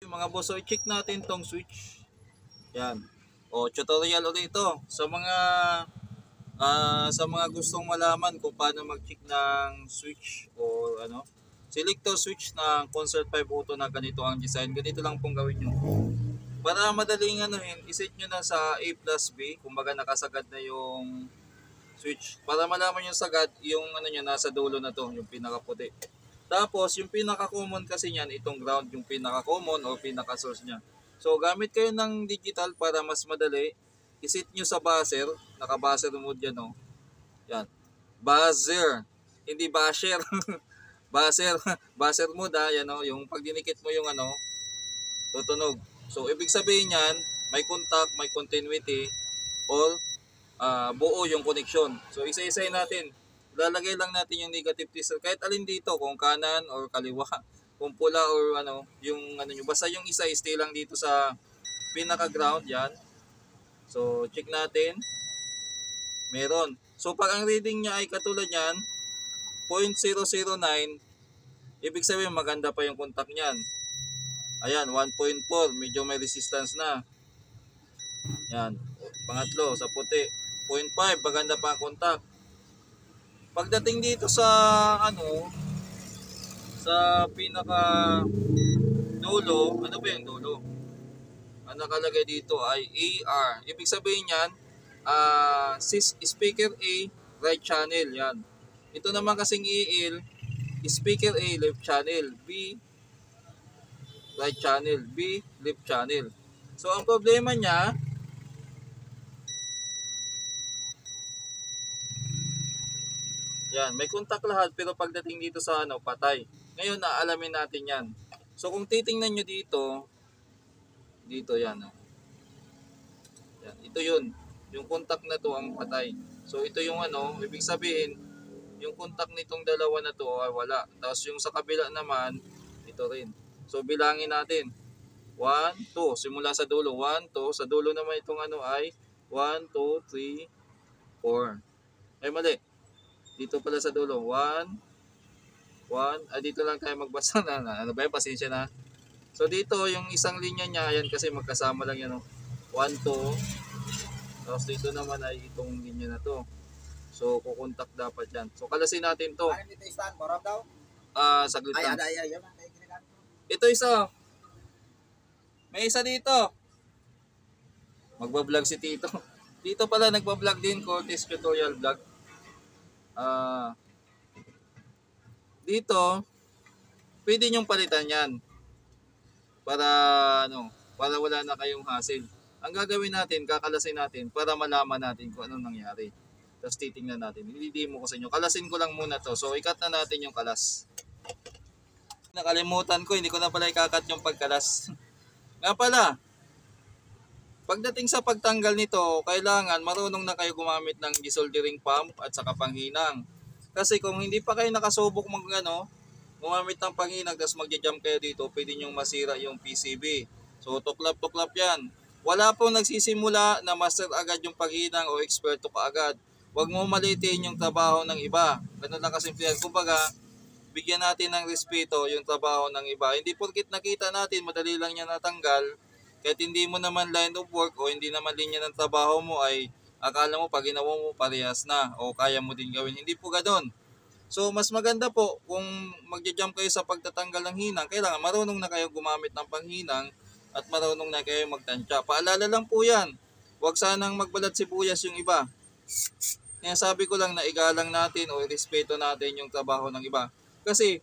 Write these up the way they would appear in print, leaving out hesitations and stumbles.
Yung mga boss, so i-check natin tong switch. Yan. O tutorial ulit ito sa mga gustong malaman kung paano mag-check ng switch o ano. Selector switch ng Concert 5 Auto na ganito ang design. Ganito lang pong gawin nyo. Para madaling iset nyo na sa A plus B. Kumbaga nakasagad na yung switch. Para malaman yung sagad, yung nyo nasa dulo na to, yung pinakaputi. Tapos, yung pinaka-common kasi niyan, itong ground, yung pinaka-common o pinaka-source niya. So, gamit kayo ng digital para mas madali. Isit nyo sa buzzer. Naka-buzzer mode yan, no? Yan. Buzzer. Hindi basher. Buzzer. Buzzer mode, yan, no? Yung pag dinikit mo yung tutunog. So, ibig sabihin yan, may contact, may continuity, or buo yung connection. So, isa-isayin natin. Lalagay lang natin yung negative tester kahit alin dito, kung kanan or kaliwa, kung pula or yung nyo. Basta yung isa stay lang dito sa pinaka ground yan. So check natin. Meron. So pag ang reading niya ay katulad yan 0.009, ibig sabihin maganda pa yung contact niyan. Ayan, 1.4, medyo may resistance na. Yan. Pangatlo sa puti 0.5, maganda pa ang contact. Pagdating dito sa sa pinaka dulo, ano ba yung dulo? Ang nakalagay dito ay AR. Ibig sabihin yan, speaker A, right channel, yan. Ito naman kasing EL, speaker A, left channel, B, right channel, B, left channel. So ang problema niya, yan, may contact lahat pero pagdating dito sa patay. Ngayon, naalamin natin yan. So, kung titingnan nyo dito yan. Yan, ito yun. Yung contact na to ang patay. So, ito yung ibig sabihin, yung contact nitong dalawa na to ay wala. Tapos yung sa kabila naman, ito rin. So, bilangin natin. 1, 2. Simula sa dulo. 1, 2. Sa dulo naman itong ay 1, 2, 3, 4. Ay, mali. Dito pala sa dulo. 1. Dito lang tayo magbasa na. Ano ba yan? Pasensya na. So dito, yung isang linya niya, yan kasi magkasama lang yan. 1, 2. Tapos dito naman ay itong linya na to. So kukontak dapat yan. So kalasin natin to. Ano dito stand? Borap daw? Saglit lang. Ay. Ito isa. May isa dito. Magbablog si Tito. Dito pala nagbablog din. Cortis Tutorial Vlog. Dito, pwede nyong palitan yan para para wala na kayong hassle. Ang gagawin natin, kakalasin natin para malaman natin kung anong nangyari. Tapos titingnan natin. Hindi mo ko sa inyo. Kalasin ko lang muna to. So ikat na natin yung kalas. Nakalimutan ko, hindi ko na pala ikakat yung pagkalas. Nga pala, pagdating sa pagtanggal nito, kailangan marunong na kayo gumamit ng desoldering pump at saka panghinang. Kasi kung hindi pa kayo nakasubok gumamit ng panghinang tapos magja-jump kayo dito, pwede nyong masira yung PCB. So tuklap-tuklap yan. Wala pong nagsisimula na master agad yung panghinang o eksperto ka agad. Huwag mo malitiin yung trabaho ng iba. Ganun lang kasimple yan. Kumbaga, bigyan natin ng respeto yung trabaho ng iba. Hindi porkit nakita natin, madali lang niya natanggal. Kahit hindi mo naman line of work o hindi naman linya ng trabaho mo ay akala mo pag ginawa mo parehas na o kaya mo din gawin. Hindi po ganoon. So mas maganda po kung magja-jump kayo sa pagtatanggal ng hinang, kailangan marunong na kayo gumamit ng panghinang at marunong na kayo magtansya. Paalala lang po yan. Huwag sanang magbalat sibuyas yung iba. Kaya sabi ko lang na igalang natin o irespeto natin yung trabaho ng iba. Kasi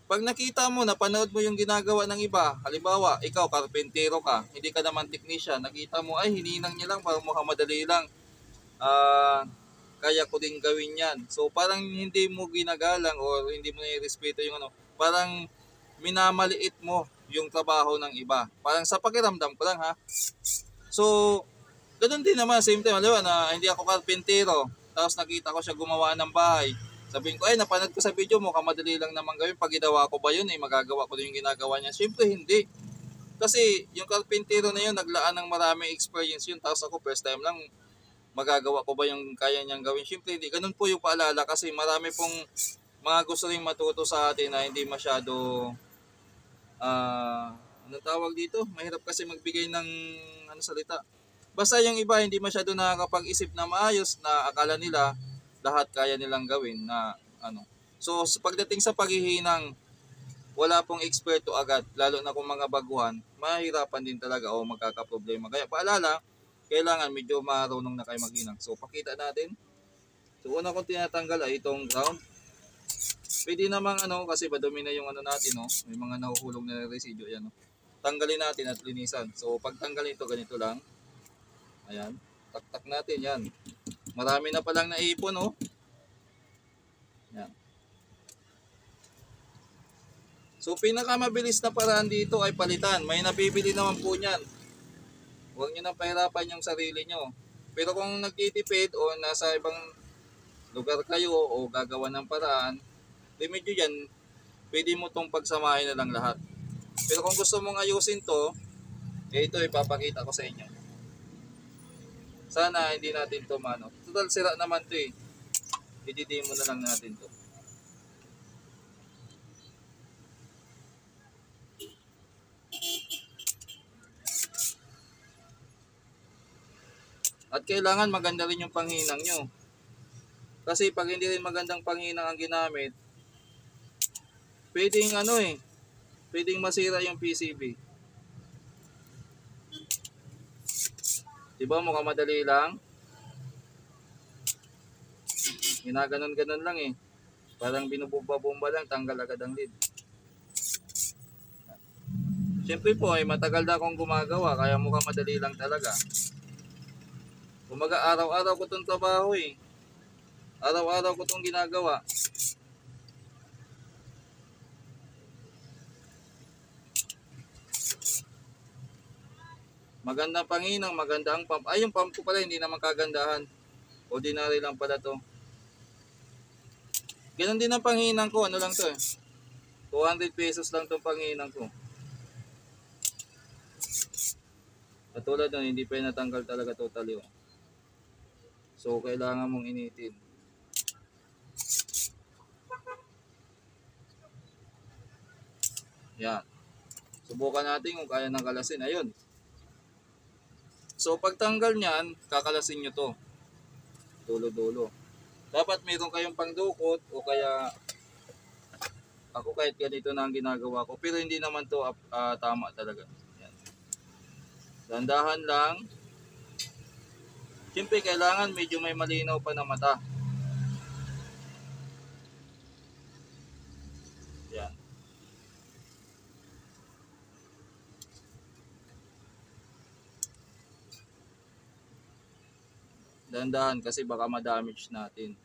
pag nakita mo, napanood mo yung ginagawa ng iba, halimbawa, ikaw, karpentero ka, hindi ka naman technician, nakita mo, ay, hininang niya lang, parang mukhang madali lang, kaya ko din gawin yan. So, parang hindi mo ginagalang o hindi mo nai-respeto yung parang minamaliit mo yung trabaho ng iba. Parang sa pakiramdam ko lang, ha? So, ganun din naman, same time, halimbawa na hindi ako karpentero, tapos nakita ko siya gumawa ng bahay. Sabihin ko, ay napanood ko sa video mo, kamadali lang naman gawin. Pag ginawa ko ba yun, magagawa ko din yung ginagawa niya. Siyempre hindi. Kasi yung carpentero na yun, naglaan ng maraming experience yun. Tapos ako, first time lang, magagawa ko ba yung kaya niyang gawin? Siyempre hindi. Ganun po yung paalala kasi marami pong mga gusto rin matuto sa atin na hindi masyado Anong tawag dito? Mahirap kasi magbigay ng salita. Basta yung iba hindi masyado nakakapag-isip na maayos, na akala nila lahat kaya nilang gawin na ano. So pagdating sa paghihinang, wala pong eksperto agad, lalo na kung mga baguhan, mahirapan din talaga o magkakaproblema. Kaya paalala, kailangan medyo marunong na kayo maghinang. So pakita natin. So una kong tinatanggal ay itong ground. Pwede namang kasi madumi na yung natin, no? May mga nahuhulog na residue yan, no? Tanggalin natin at linisan. So pag tanggalin ito, ganito lang. Ayan. Tak-tak natin yan. Marami na palang naipon, no? Yan. So pinakamabilis na paraan dito ay palitan. May nabibili naman po niyan. Huwag nyo nang pahirapan yung sarili nyo. Pero kung nagtitipid o nasa ibang lugar kayo o gagawa ng paraan, medyo yan, pwede mo tong pagsamahin na lang lahat. Pero kung gusto mong ayusin to, ito ipapakita ko sa inyo. Sana hindi natin to Total sira naman to eh. Ididi mo na lang natin to. At kailangan maganda rin yung panghinang nyo. Kasi pag hindi rin magandang panghinang ang ginamit, pwedeng pwedeng masira yung PCB. Diba mukhang madali lang? Ginaganon-ganon lang eh. Parang binubomba-bomba lang, tanggal agad ang lid. Siyempre po ay matagal na akong gumagawa, kaya mukhang madali lang talaga. Kumaga araw-araw ko itong trabaho eh. Araw-araw ko itong ginagawa. Magandang panghinang, maganda ang pump. Ay, yung pump ko pala hindi naman kagandahan. Ordinary lang pala to. Ganon din ang panghinang ko. Ano lang to eh. 200 pesos lang itong panghinang ko. Katulad nun, hindi pa natanggal talaga totally. Oh. So, kailangan mong initin. Yan. Subukan natin kung kaya nang kalasin. Ayun. So, pagtanggal niyan, kakalasin nyo to. Dulo-dulo. Dapat meron kayong pangdukot o kaya ako kahit ganito na ang ginagawa ko. Pero hindi naman to tama talaga. Yan. Dandahan lang. Siyempre, kailangan medyo may malinaw pa na mata. Yan. Dandahan kasi baka ma-damage natin.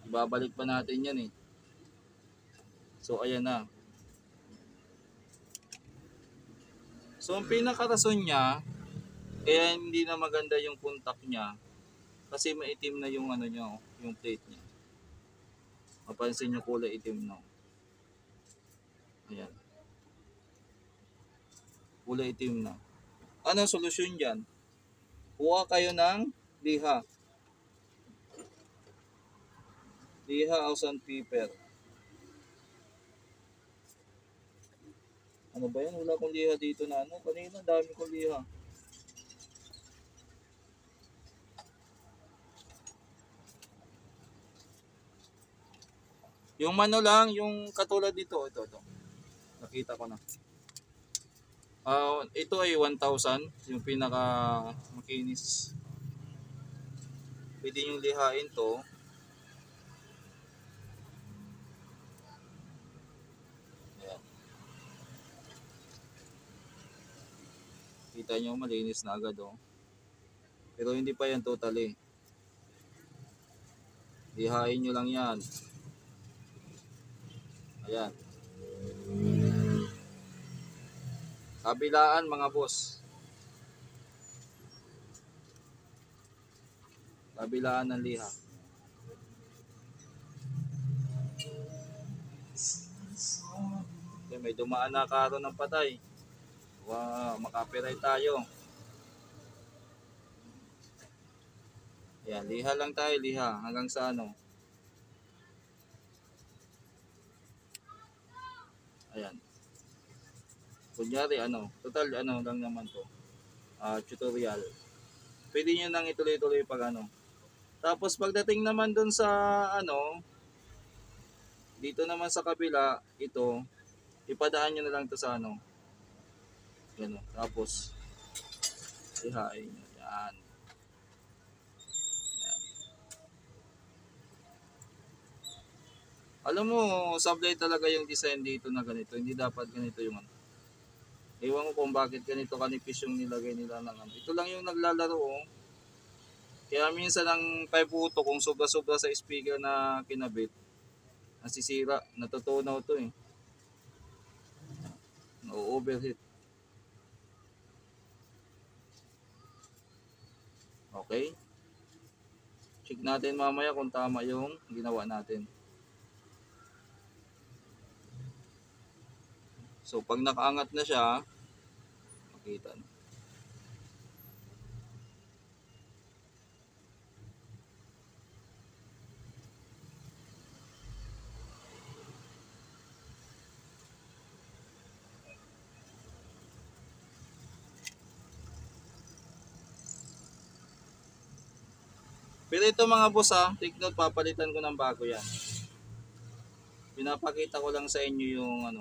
Ibabalik pa natin yan eh. So, ayan na. So, ang pinakarason niya, kaya hindi na maganda yung contact niya kasi maitim na yung niya, yung plate niya. Mapansin niyo kulay itim na. Ayan. Kulay itim na. Anong solusyon diyan? Kuha kayo ng liha. Liha o sandpaper. Ano ba yan? Wala akong liha dito na kanina dami kong liha. Yung lang, yung katulad dito, ito. Nakita ko na. Ito ay 1,000, yung pinaka makinis. Pwede yung lihain to. Ayan. Kita nyo malinis na agad oh. Pero hindi pa yan totally. Lihain nyo lang yan. Ayan. Kabilaan mga boss. Kabilaan ng liha. Okay, may dumaan na karo ng patay. Wow, makapiright tayo. Ayan, liha lang tayo, liha. Hanggang sa Ayan. Kunyari total lang naman to, tutorial. Pwede nyo nang ituloy-tuloy pag Tapos pagdating naman dun sa dito naman sa kabila, ito, ipadaan nyo na lang to sa gano'n. Tapos, ihain nyo. Yan. Yan. Alam mo, sablay talaga yung design dito na ganito. Hindi dapat ganito yung Ewan ko kung bakit ganito kanipis yung nilagay nila ng Ito lang yung naglalaro, oh. Kaya minsan ang 5 kung sobra-sobra sa speaker na kinabit, nasisira, natutunaw to eh. Na-overheat. Okay? Check natin mamaya kung tama yung ginawa natin. So pag nakaangat na siya, makita na. Pero ito mga boss take note, papalitan ko ng bago yan. Pinapakita ko lang sa inyo yung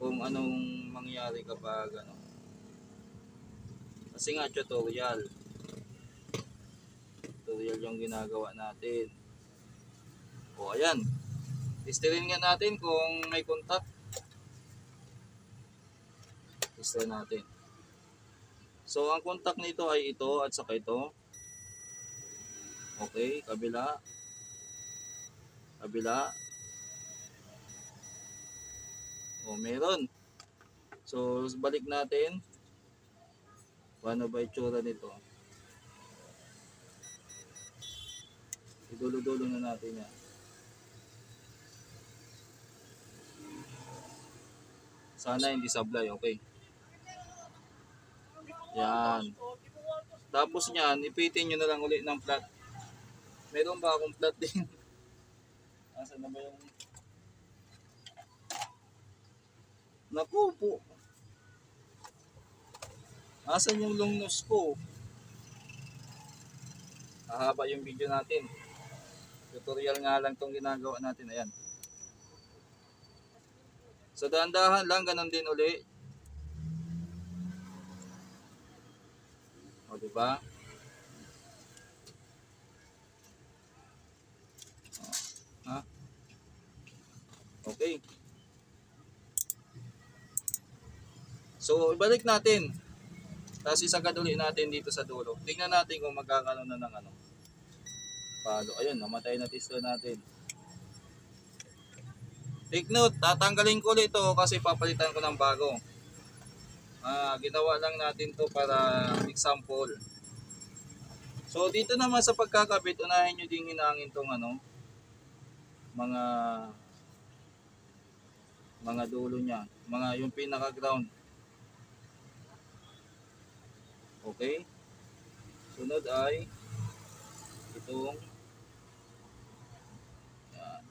kung anong mangyari kapag kasi nga tutorial yung ginagawa natin. O ayan, testerin nga natin kung may contact. Testerin natin. So ang contact nito ay ito at saka ito. Okay, kabila. Kabila. O meron. So balik natin. Paano ba itsura nito? Idulo-dulo na natin yan. Sana hindi sablay, okay. Yan. Tapos niyan, ipitin nyo na lang ulit ng flat. Meron ba akong flat din? Asan na ba yung... Naku po. Asan yung long nose ko? Hahaba yung video natin. Tutorial nga lang tong ginagawa natin. Ayan. So dahan-dahan lang, ganun din uli. O diba? Ha? Okay. So ibalik natin. Tapos isagad ulit natin dito sa dulo. Tingnan natin kung magkakaroon na ng palo. Ayun, namatay na tester natin. Take note, tatanggalin ko ulit ito kasi papalitan ko ng bago. Ginawa lang natin to para example. So dito naman sa pagkakabit, unahin nyo din hinangin tong mga dulo niya, yung pinaka ground. Okay? Sunod ay itong yan.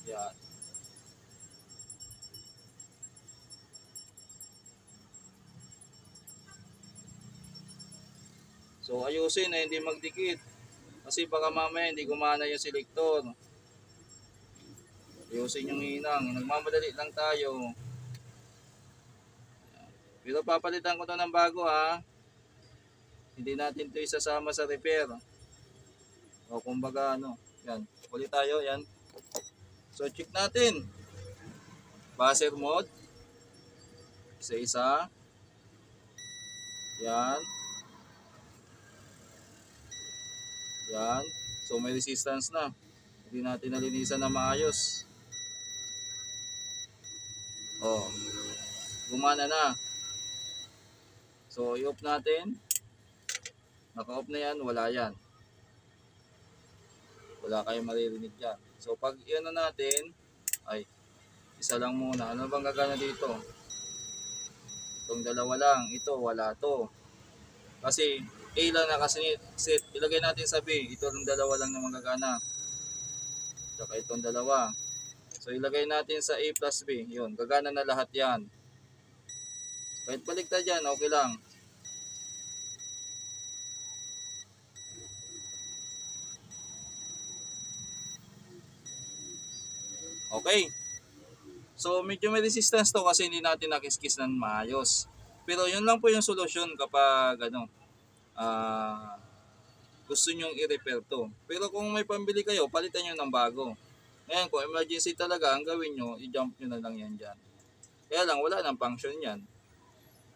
Yan. So ayusin na hindi magdikit. Kasi baka mamaya hindi gumana yung selector. Ayusin yung hinang. Nagmamadali lang tayo. Pero papalitan ko to ng bago Hindi natin to isasama sa repair. O kumbaga yan. Ulit tayo, yan. So check natin. Buzzer mode. Isa-isa. Yan. Yan. So may resistance na. Hindi natin nalinisan na maayos. Oh. Gumana na. So i-off natin. Naka-off na yan, wala yan. Wala kayong maririnig dyan. So pag natin, ay isa lang muna. Ano bang gagana dito? Itong dalawa lang. Ito, wala to. Kasi A lang nakaset. Ilagay natin sa B. Ito lang dalawa lang na magagana. Tsaka itong dalawa. So ilagay natin sa A plus B. Yun, gagana na lahat yan. Kahit baliktad yan, okay lang. Okay. So medyo may resistance to kasi hindi natin nakiskis ng maayos. Pero yun lang po yung solusyon kapag gusto nyong i-repair to. Pero kung may pambili kayo, palitan nyo ng bago. Ngayon, kung emergency talaga, ang gawin nyo, i-jump nyo na lang yan dyan. Kaya lang, wala nang function yan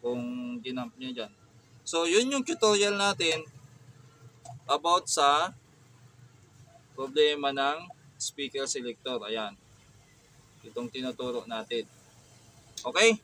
kung ginump nyo dyan. So, yun yung tutorial natin about sa problema ng speaker selector. Ayan. Itong tinuturo natin. Okay?